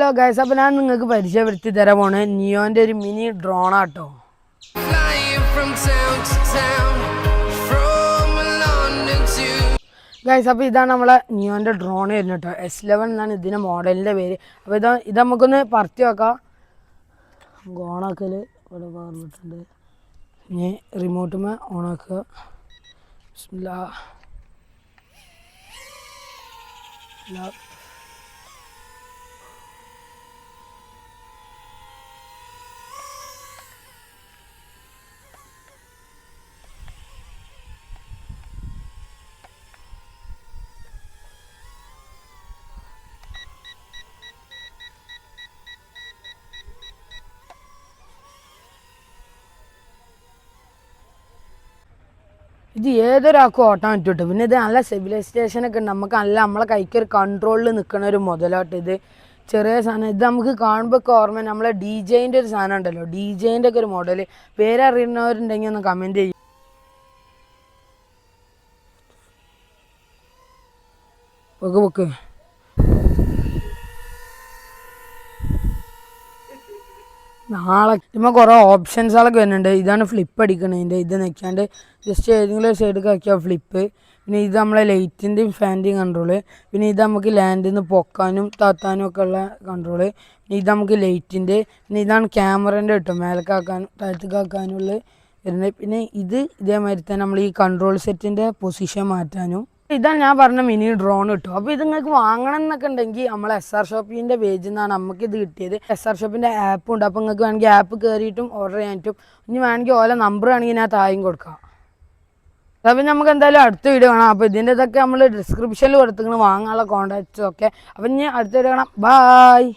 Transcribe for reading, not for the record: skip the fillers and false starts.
Hello guys, അപ്പോൾ ഞാൻ നിങ്ങൾക്ക് പരിചയപ്പെടുത്തി തരാൻ പോണേ നിയോൻ്റെ ഒരു മിനി ഡ്രോണാട്ടോ. ഗൈസ്, അപ്പോൾ ഇതാണ് നമ്മളെ നിയോൻ്റെ ഡ്രോൺ വരുന്നത് കേട്ടോ. S11 എന്നാണ് ഇതിൻ്റെ മോഡലിൻ്റെ പേര്. അപ്പോൾ ഇത് നമുക്കൊന്ന് പറത്തി വെക്കാം. ഓണാക്കൽ ഇവിടെ പറഞ്ഞിട്ടുണ്ട്. ഇനി റിമോട്ടുമേ ഓണാക്കുക. ഇത് ഏതൊരാൾക്കും ഓട്ടാൻ പറ്റും. പിന്നെ ഇത് നല്ല സിവിലൈസേഷനൊക്കെ ഉണ്ട്. നമുക്ക് നല്ല നമ്മളെ കൈക്കൊരു കൺട്രോളിൽ നിൽക്കുന്ന ഒരു മുതലാട്ട്. ഇത് ചെറിയ സാധനം. ഇത് നമുക്ക് കാണുമ്പോൾ ഓർമ്മ നമ്മളെ DJൻ്റെ ഒരു സാധനം ഉണ്ടല്ലോ, DJൻ്റെ ഒക്കെ ഒരു മോഡൽ. പേരറിയുന്നവരുണ്ടെങ്കിൽ ഒന്ന് കമൻറ്റ് ചെയ്യും. പൊക്ക് നാളെ ഇമ്മ കുറേ ഓപ്ഷൻസുകളൊക്കെ വരുന്നുണ്ട്. ഇതാണ് ഫ്ലിപ്പ് അടിക്കണതിൻ്റെ. ഇത് നിൽക്കാണ്ട് ജസ്റ്റ് ഏതെങ്കിലും ഒരു സൈഡിൽ ആക്കിയാൽ ഫ്ലിപ്പ്. പിന്നെ ഇത് നമ്മളെ ലൈറ്റിൻ്റെയും ഫാൻ്റെയും കൺട്രോള്. പിന്നെ ഇത് നമുക്ക് ലാൻഡിൽ നിന്ന് പൊക്കാനും താത്താനും ഒക്കെ ഉള്ള കൺട്രോള്. പിന്നെ ഇത് നമുക്ക് ലൈറ്റിൻ്റെ. പിന്നെ ഇതാണ് ക്യാമറേൻ്റെ കിട്ടും, മേലക്കാക്കാനും താഴത്തേക്കാക്കാനുള്ള വരുന്നത്. പിന്നെ ഇത് ഇതേമാതിരി തന്നെ നമ്മൾ ഈ കൺട്രോൾ സെറ്റിൻ്റെ പൊസിഷൻ മാറ്റാനും. ഇതാണ് ഞാൻ പറഞ്ഞ മിനി ഡ്രോൺ കിട്ടും. അപ്പോൾ ഇത് നിങ്ങൾക്ക് വാങ്ങണം എന്നൊക്കെ ഉണ്ടെങ്കിൽ നമ്മളെ SR ഷോപ്പിൻ്റെ പേജിൽ നിന്നാണ് നമുക്കിത് കിട്ടിയത്. SR ഷോപ്പിൻ്റെ ആപ്പ് ഉണ്ട്. അപ്പോൾ നിങ്ങൾക്ക് വേണമെങ്കിൽ ആപ്പ് കയറിയിട്ടും ഓർഡർ ചെയ്യാൻ പറ്റും. ഇനി വേണമെങ്കിൽ ഓല നമ്പർ വേണമെങ്കിൽ ഞാൻ താഴെയും കൊടുക്കാം. അപ്പോൾ നമുക്ക് എന്തായാലും അടുത്ത വീഡിയോ കാണാം. അപ്പോൾ ഇതിൻ്റെ ഇതൊക്കെ നമ്മൾ ഡിസ്ക്രിപ്ഷനിൽ കൊടുത്തിങ്ങനെ വാങ്ങാനുള്ള കോൺടാക്ട്സും ഒക്കെ. അപ്പം ഇനി അടുത്ത വീഡിയോ കാണാം. ബായ്.